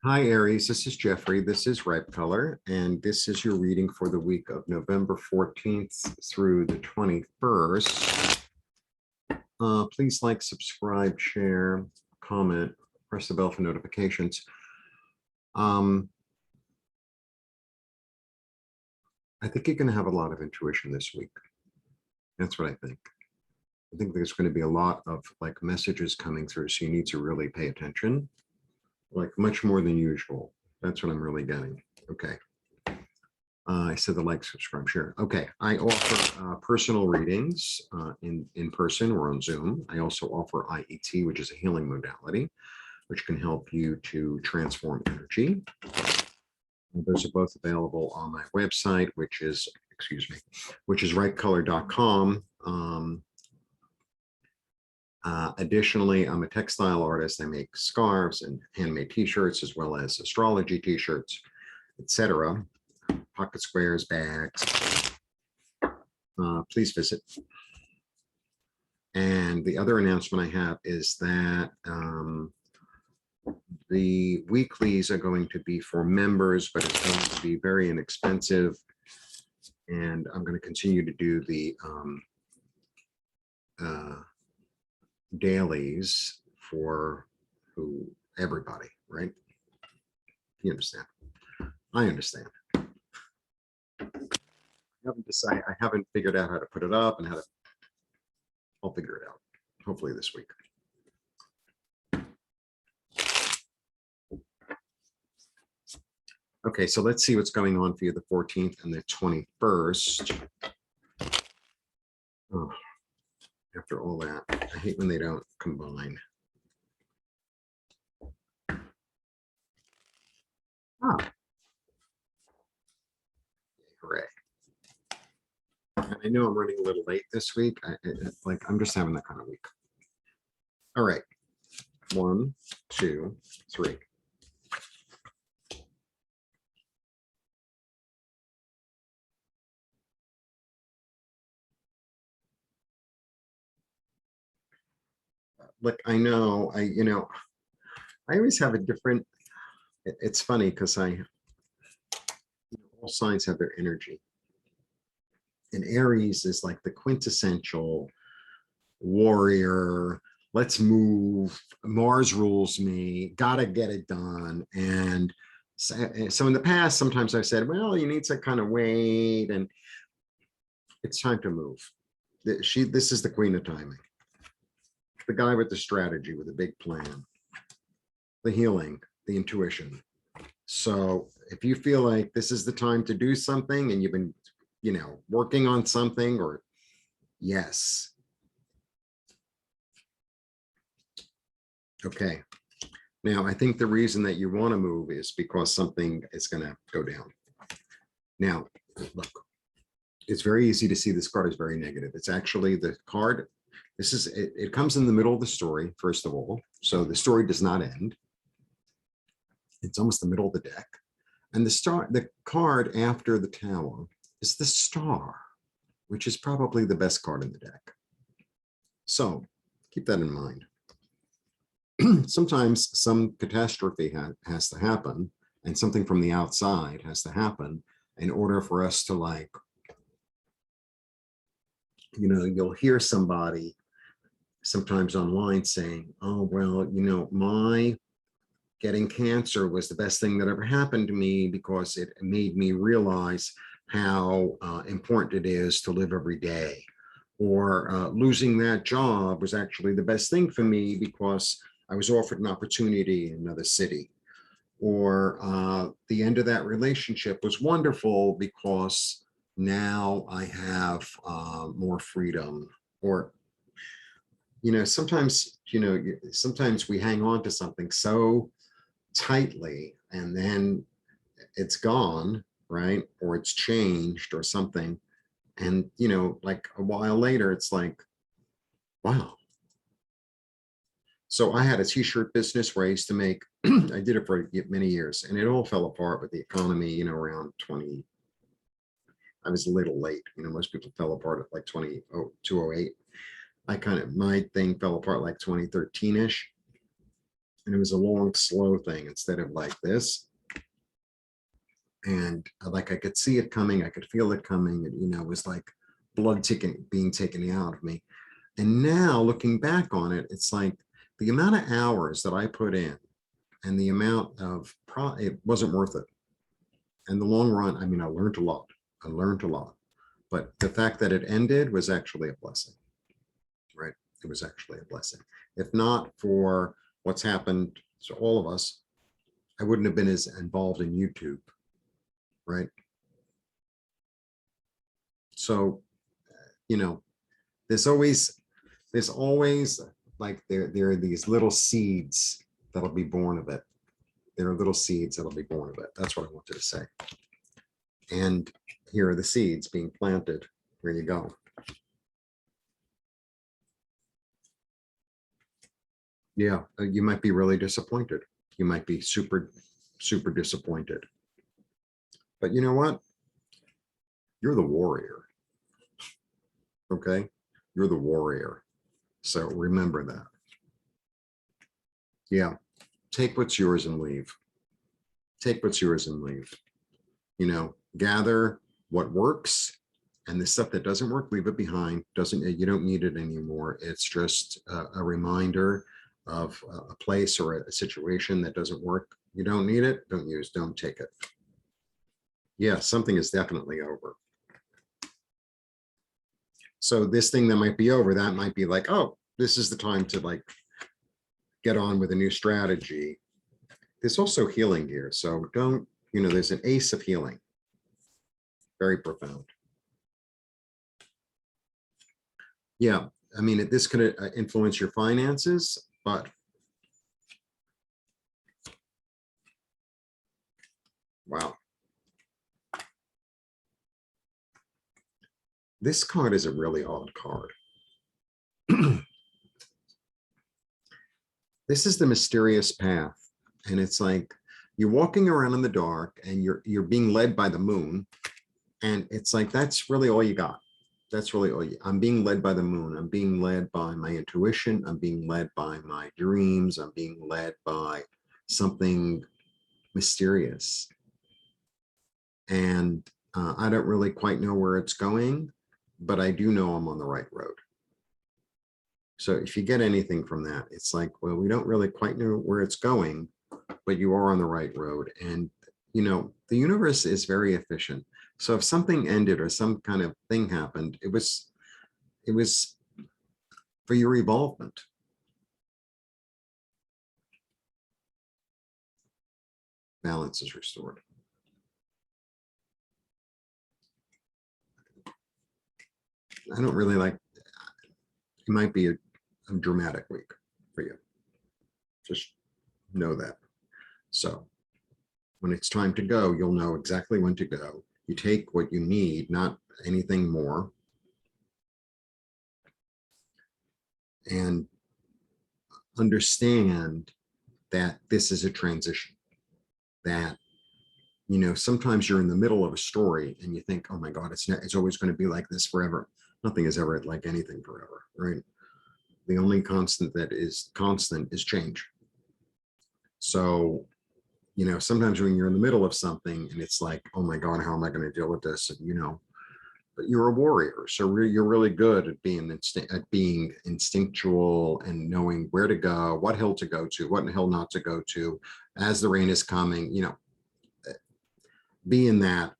Hi, Aries. This is Jeffrey. This is Red Color, and this is your reading for the week of November 14th through the 21st. Please like, subscribe, share, comment, press the bell for notifications. I think you're going to have a lot of intuition this week. That's what I think. I think there's going to be a lot of like messages coming through, so you need to really pay attention, like much more than usual. That's what I'm really getting. Okay. I said the like, subscribe, share. Okay, I offer personal readings in person or on Zoom. I also offer IET, which is a healing modality, which can help you to transform energy. Those are both available on my website, which is rightcolor.com. Additionally, I'm a textile artist. I make scarves and handmade t-shirts, as well as astrology t-shirts, etc. Pocket squares, bags. Please visit. And the other announcement I have is that the weeklies are going to be for members, but it's going to be very inexpensive. And I'm going to continue to do the dailies for everybody, right? You understand? I understand. I haven't figured out how to put it up and I'll figure it out, hopefully this week. Okay, so let's see what's going on for you the 14th and the 21st. Oh, after all that, I hate when they don't combine. Ah. Hooray. I know I'm running a little late this week. I'm just having that kind of week. All right. 1, 2, 3. Look, I know, I always have a different, it's funny because all signs have their energy. And Aries is like the quintessential warrior. Let's move. Mars rules me. Gotta get it done. And so in the past, sometimes I've said, well, you need to kind of wait, and it's time to move. This is the queen of timing. The guy with the strategy, with a big plan, the healing, the intuition. So if you feel like this is the time to do something and you've been, working on something, or yes. Okay. Now, I think the reason that you want to move is because something is going to go down. Now, look, it's very easy to see this card is very negative. It's actually the card. It comes in the middle of the story, first of all. So the story does not end. It's almost the middle of the deck. And the card after the Tower is the Star, which is probably the best card in the deck. So keep that in mind. Sometimes some catastrophe has to happen, and something from the outside has to happen in order for us to you'll hear somebody sometimes online saying, oh, well, my getting cancer was the best thing that ever happened to me because it made me realize how important it is to live every day. Or losing that job was actually the best thing for me because I was offered an opportunity in another city. Or the end of that relationship was wonderful because now I have more freedom. Or, sometimes we hang on to something so tightly and then it's gone, right? Or it's changed or something. And, like a while later, it's like, wow. So I had a t-shirt business where I used to make, I did it for many years, and it all fell apart with the economy, around 20. I was a little late. Most people fell apart at like 2008. My thing fell apart like 2013-ish. And it was a long, slow thing instead of like this. And like I could see it coming, I could feel it coming. And, it was like blood being taken out of me. And now looking back on it, it's like the amount of hours that I put in and the amount of it wasn't worth it. In the long run, I mean, I learned a lot. I learned a lot. But the fact that it ended was actually a blessing, right? It was actually a blessing. If not for what's happened to all of us, I wouldn't have been as involved in YouTube, right? So, there's always like there are these little seeds that'll be born of it. There are little seeds that'll be born of it. That's what I wanted to say. And here are the seeds being planted. Here you go. Yeah, you might be really disappointed. You might be super, super disappointed. But you know what? You're the warrior. Okay? You're the warrior. So remember that. Yeah. Take what's yours and leave. Take what's yours and leave. Gather what works, and the stuff that doesn't work, leave it behind. You don't need it anymore. It's just a reminder of a place or a situation that doesn't work. You don't need it, don't take it. Yeah, something is definitely over. So this thing that might be over, that might be like, oh, this is the time to like get on with a new strategy. There's also healing here. So there's an ace of healing. Very profound. Yeah, I mean, this could influence your finances, but wow. This card is a really odd card. This is the mysterious path. And it's like you're walking around in the dark and you're being led by the moon. And it's like, that's really all you got. That's really all I'm being led by the moon. I'm being led by my intuition. I'm being led by my dreams. I'm being led by something mysterious. And I don't really quite know where it's going, but I do know I'm on the right road. So if you get anything from that, it's like, well, we don't really quite know where it's going, but you are on the right road. And, the universe is very efficient. So if something ended or some kind of thing happened, it was for your evolvement. Balance is restored. I don't really like, it might be a dramatic week for you. Just know that. So when it's time to go, you'll know exactly when to go. You take what you need, not anything more. And understand that this is a transition. That, sometimes you're in the middle of a story and you think, oh my God, it's always going to be like this forever. Nothing is ever like anything forever, right? The only constant that is constant is change. So, sometimes when you're in the middle of something and it's like, oh my God, how am I going to deal with this? And, but you're a warrior. So you're really good at being instinctual and knowing where to go, what hill to go to, what hill not to go to as the rain is coming, be in that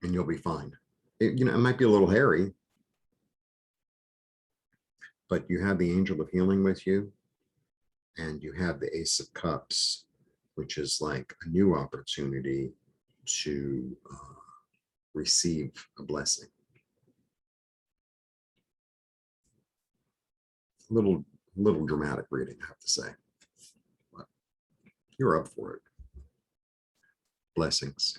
and you'll be fine. It might be a little hairy, but you have the angel of healing with you and you have the ace of cups, which is like a new opportunity to receive a blessing. Little dramatic reading, I have to say, but you're up for it. Blessings.